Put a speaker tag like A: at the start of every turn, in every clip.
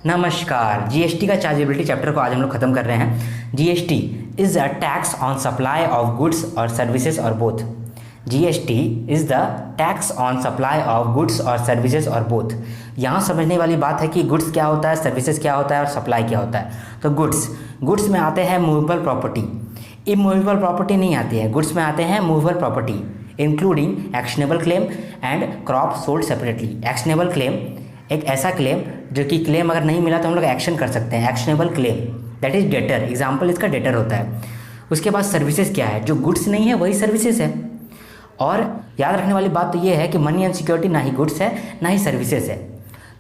A: नमस्कार। जीएसटी का chargeability chapter को आज हम लोग खत्म कर रहे हैं। GST is a tax on supply of goods और सर्विसेज और both. GST is the tax on supply of goods और सर्विसेज और बोथ। यहाँ समझने वाली बात है कि गुड्स क्या होता है, सर्विसेज क्या होता है और सप्लाई क्या होता है। तो गुड्स में आते हैं मूवेबल प्रॉपर्टी, इमूवेबल प्रॉपर्टी नहीं आती है। गुड्स में आते हैं movable property including actionable claim and crop sold separately. Actionable claim एक ऐसा क्लेम जो कि क्लेम अगर नहीं मिला तो हम लोग एक्शन कर सकते हैं। Actionable claim that is debtor, example इसका डेटर होता है। उसके बाद सर्विसेज क्या है, जो गुड्स नहीं है वही सर्विसेज है। और याद रखने वाली बात तो ये है कि मनी एंड सिक्योरिटी ना ही गुड्स है ना ही सर्विसेज है।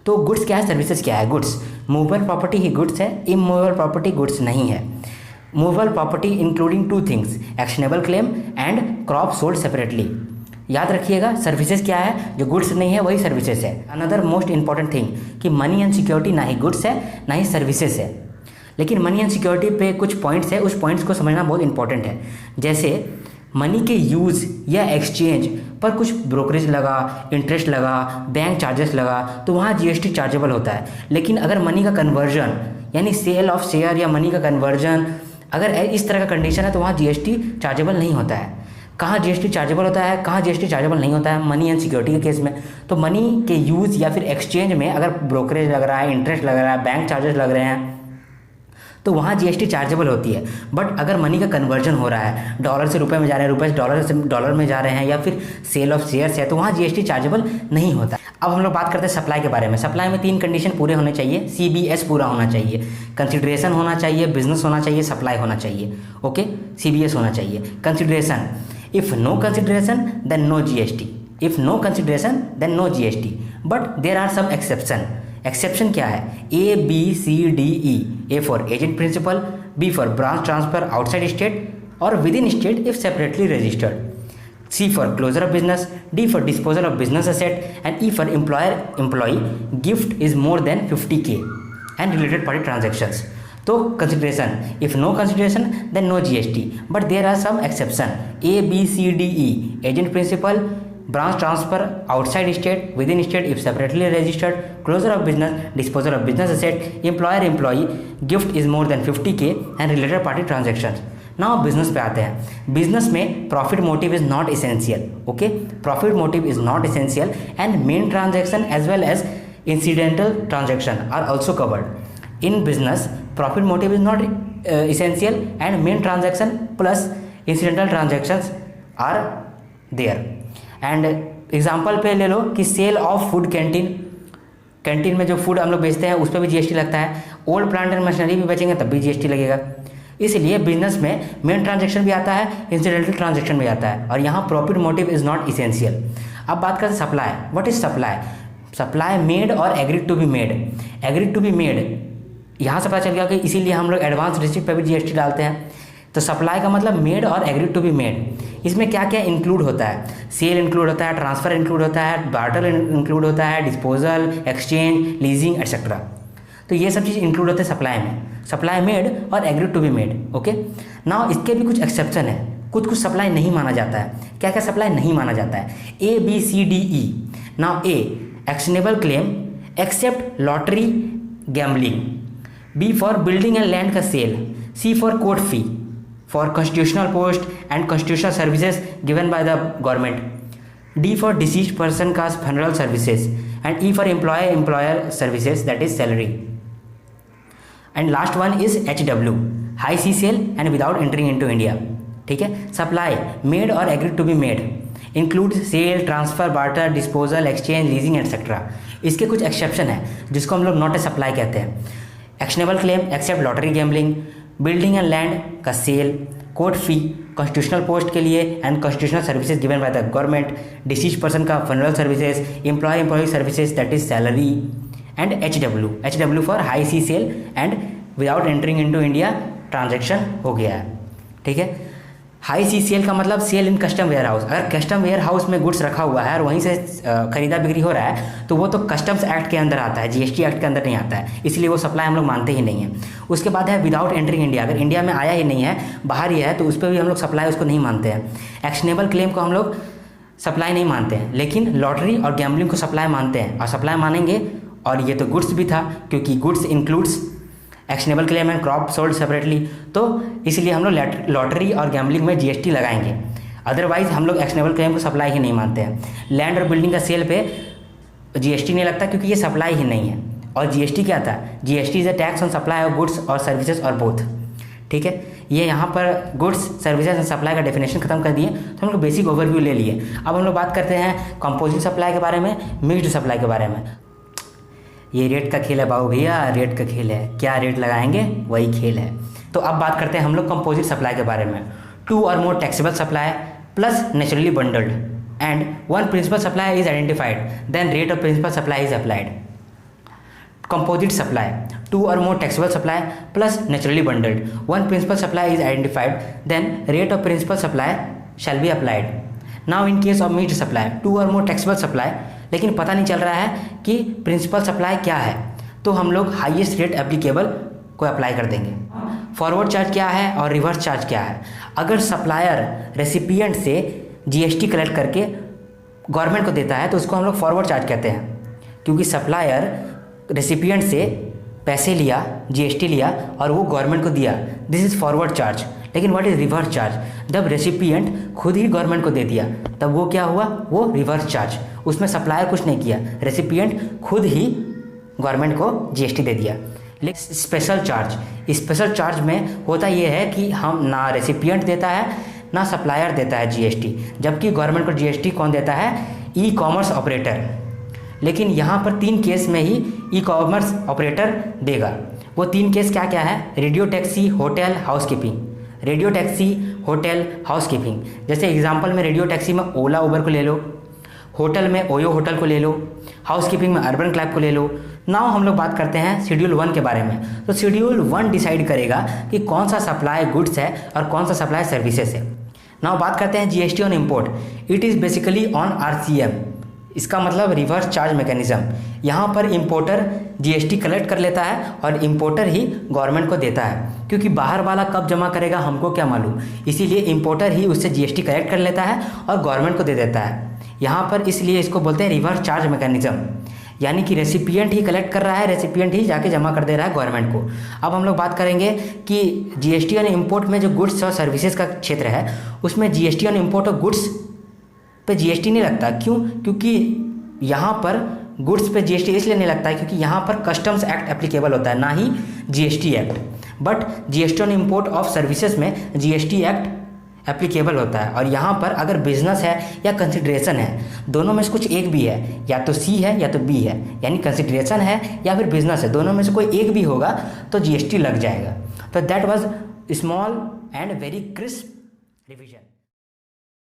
A: तो गुड्स क्या है, सर्विसेज क्या है। गुड्स मूवेबल प्रॉपर्टी ही गुड्स है, इमूवेबल प्रॉपर्टी गुड्स नहीं है। Movable property including two things, actionable claim and crop sold separately. याद रखिएगा सर्विसेज क्या है, जो गुड्स नहीं है वही सर्विसेज है। अनदर मोस्ट इंपॉर्टेंट थिंग कि मनी एंड सिक्योरिटी ना ही गुड्स है ना ही सर्विसेज है। लेकिन मनी एंड सिक्योरिटी पे कुछ पॉइंट्स है, उस पॉइंट्स को समझना बहुत इंपॉर्टेंट है। जैसे मनी के यूज़ या एक्सचेंज पर कुछ ब्रोकरेज लगा, इंटरेस्ट लगा, बैंक चार्जेस लगा तो वहाँ जीएसटी चार्जेबल होता है। लेकिन अगर मनी का कन्वर्जन यानी सेल ऑफ शेयर या मनी का कन्वर्जन अगर इस तरह का कंडीशन है तो वहाँ जीएसटी चार्जेबल नहीं होता है। कहाँ जीएसटी चार्जेबल होता है, कहाँ जीएसटी चार्जेबल नहीं होता है, मनी एंड सिक्योरिटी के केस में। तो मनी के यूज़ या फिर एक्सचेंज में अगर ब्रोकरेज लग रहा है, इंटरेस्ट लग रहा है, बैंक चार्जेस लग रहे हैं तो वहाँ जीएसटी चार्जेबल होती है। बट अगर मनी का कन्वर्जन हो रहा है, डॉलर से रुपए में जा रहे हैं, रुपए से डॉलर में जा रहे हैं, या फिर सेल ऑफ शेयर्स है तो वहाँ जीएसटी चार्जेबल नहीं होता। अब हम लोग बात करते हैं सप्लाई के बारे में। सप्लाई में 3 कंडीशन पूरे होने चाहिए। सीबीएस पूरा होना चाहिए, कंसिडरेशन होना चाहिए, बिजनेस होना चाहिए, सप्लाई होना चाहिए। ओके, सीबीएस होना चाहिए। Consideration, if no consideration then no GST, if no consideration then no GST, but there are some exception क्या है, A B C D E, A for agent principal, B for branch transfer outside state or within state if separately registered, C for closure of business, D for disposal of business asset, and E for employee gift is more than 50K and related party transactions। तो consideration, if no consideration then no GST, but there are some exception. A B C D E, agent principal, branch transfer outside state, within state if separately registered, closure of business, disposal of business asset, employer employee gift is more than 50K and related party transaction. Now business पे आते हैं। Business में profit motive is not essential. Okay, profit motive is not essential and main transaction as well as incidental transaction are also covered. In business, profit motive is not essential and main transaction plus incidental transactions are there. And example पे ले लो कि cell of food canteen में जो food हम लोग बेचते हैं उस पर भी जीएसटी लगता है। ओल्ड प्लांट एंड मशीनरी भी बेचेंगे तब भी जीएसटी लगेगा। इसलिए बिजनेस में मेन ट्रांजेक्शन भी आता है, इंसिडेंटल ट्रांजेक्शन भी आता है, और यहाँ profit motive is not essential. अब बात करते हैं supply. What is supply? Supply made और agreed to be made. Agreed to be made यहाँ से पता चल गया कि इसीलिए हम लोग एडवांस रिसिप्ट पे भी जीएसटी डालते हैं। तो सप्लाई का मतलब मेड और एग्रीड टू बी मेड। इसमें क्या क्या इंक्लूड होता है? सेल इंक्लूड होता है, ट्रांसफ़र इंक्लूड होता है, बार्टर इंक्लूड होता है, डिस्पोजल, एक्सचेंज, लीजिंग एटसेट्रा। तो ये सब चीज़ इंक्लूड होते हैं सप्लाई में। सप्लाई मेड और agreed to be made. Okay, now इसके भी कुछ एक्सेप्शन है। कुछ सप्लाई नहीं माना जाता है। क्या क्या सप्लाई नहीं माना जाता है? A B C D E. Now A, actionable claim except lottery gambling. B for building and land का sale. C for court fee for constitutional post and constitutional services given by the government। D for deceased person का funeral services and E for employer services that is salary। and last one is HW, high C sale and without entering into India। ठीक है, supply made और agreed to be made include sale, transfer, barter, disposal, exchange, leasing etcetera. इसके कुछ exception है जिसको हम लोग not a supply कहते हैं। Actionable claim except lottery gambling, building and land का sale, court fee constitutional post के लिए and constitutional services given by the government, deceased person का funeral services, employ services that is salary, and H W for high sea sale and without entering into India transaction हो गया है। ठीक है, high sea sale का मतलब sale in custom warehouse. अगर custom warehouse में goods रखा हुआ है और वहीं से खरीदा बिक्री हो रहा है तो वो तो कस्टम्स एक्ट के अंदर आता है, जीएसटी एक्ट के अंदर नहीं आता है, इसलिए वो सप्लाई हम लोग मानते ही नहीं है। उसके बाद है विदाउट एंटरिंग इंडिया। अगर इंडिया में आया ही नहीं है, बाहर ही है, तो उस पर भी हम लोग सप्लाई उसको नहीं मानते हैं। एक्शनेबल क्लेम को हम लोग सप्लाई नहीं मानते हैं, लेकिन लॉटरी और गैम्बलिंग को सप्लाई मानते हैं। और सप्लाई मानेंगे और ये तो गुड्स भी था, क्योंकि goods includes actionable claim and crop sold separately, तो इसलिए हम लोग लॉटरी और गैम्बलिंग में जीएसटी लगाएंगे। अदरवाइज हम लोग एक्शनेबल क्लेम को सप्लाई ही नहीं मानते हैं। लैंड और बिल्डिंग का सेल पे जीएसटी नहीं लगता, क्योंकि ये सप्लाई ही नहीं है। और जीएसटी क्या था? GST is a tax on supply of goods और सर्विसेज और बोथ। ठीक है, ये यहाँ पर गुड्स सर्विसेज एंड सप्लाई का डेफिनेशन खत्म कर दिए, तो हम लोग बेसिक ओवरव्यू ले लिए। अब हम लोग बात करते हैं कंपोजिट सप्लाई के बारे में, मिक्स्ड सप्लाई के बारे में। ये रेट का खेल है बाबू भैया, रेट का खेल है, क्या रेट लगाएंगे वही खेल है। तो अब बात करते हैं हम लोग कंपोजिट सप्लाई के बारे में। 2 or more taxable supply plus naturally bundled and one principal supply is identified, then rate of principal supply is applied. Composite supply, 2 or more taxable supply plus naturally bundled, one principal supply is identified, then rate of principal supply shall be applied. Now in case of mixed supply, 2 or more taxable supply, लेकिन पता नहीं चल रहा है कि principal supply क्या है, तो हम लोग हाईएस्ट रेट एप्लीकेबल को अप्लाई कर देंगे। फॉरवर्ड चार्ज क्या है और रिवर्स चार्ज क्या है? अगर सप्लायर रेसिपिएंट से जीएसटी कलेक्ट करके गवर्नमेंट को देता है तो उसको हम लोग फॉरवर्ड चार्ज कहते हैं, क्योंकि सप्लायर रेसिपिएंट से पैसे लिया, जीएसटी लिया और वो गवर्नमेंट को दिया, दिस इज़ फॉरवर्ड चार्ज। लेकिन व्हाट इज़ रिवर्स चार्ज? जब रेसिपिएंट खुद ही गवर्नमेंट को दे दिया तब वो क्या हुआ? वो रिवर्स चार्ज। उसमें सप्लायर कुछ नहीं किया, रेसिपिएंट खुद ही गवर्नमेंट को जीएसटी दे दिया। लेकिन स्पेशल चार्ज, स्पेशल चार्ज में होता ये है कि हम ना रेसिपिएंट देता है ना सप्लायर देता है जीएसटी, जबकि गवर्नमेंट को जीएसटी कौन देता है? E commerce operator. लेकिन यहाँ पर 3 केस में ही ई कॉमर्स ऑपरेटर देगा। वो 3 केस क्या क्या है? Radio taxi, hotel, housekeeping. Radio taxi, hotel, housekeeping. जैसे एग्जांपल में रेडियो टैक्सी में ओला उबर को ले लो, होटल में ओयो होटल को ले लो, हाउसकीपिंग में अर्बन क्लैब को ले लो। नाउ हम लोग बात करते हैं शेड्यूल 1 के बारे में। तो शेड्यूल 1 डिसाइड करेगा कि कौन सा सप्लाई गुड्स है और कौन सा सप्लाई सर्विसेज है। नाउ बात करते हैं GST on import. It is basically on RCM, इसका मतलब रिवर्स चार्ज मैकेनिज्म। यहाँ पर इंपोर्टर जीएसटी कलेक्ट कर लेता है और इंपोर्टर ही गवर्नमेंट को देता है, क्योंकि बाहर वाला कब जमा करेगा हमको क्या मालूम, इसीलिए इंपोर्टर ही उससे जीएसटी कलेक्ट कर लेता है और गवर्नमेंट को दे देता है। यहाँ पर इसलिए इसको बोलते हैं रिवर्स चार्ज मैकेनिज्म, यानी कि रेसिपिएंट ही कलेक्ट कर रहा है, रेसिपिएंट ही जाके जमा कर दे रहा है गवर्नमेंट को। अब हम लोग बात करेंगे कि जीएसटी ऑन इंपोर्ट में जो गुड्स और सर्विसेज का क्षेत्र है उसमें GST on import of goods पे जीएसटी नहीं लगता। क्यों? क्योंकि यहाँ पर गुड्स पे जीएसटी इसलिए नहीं लगता है क्योंकि यहाँ पर कस्टम्स एक्ट एप्लीकेबल होता है, ना ही GST act. But GST on import of services में जीएसटी एक्ट एप्लीकेबल होता है। और यहाँ पर अगर बिजनेस है या कंसिडरेशन है, दोनों में से कुछ एक भी है, या तो सी है या तो बी है, यानी कंसिडरेशन है या फिर बिजनेस है, दोनों में से कोई एक भी होगा तो जीएसटी लग जाएगा। तो that was small and very crisp revision.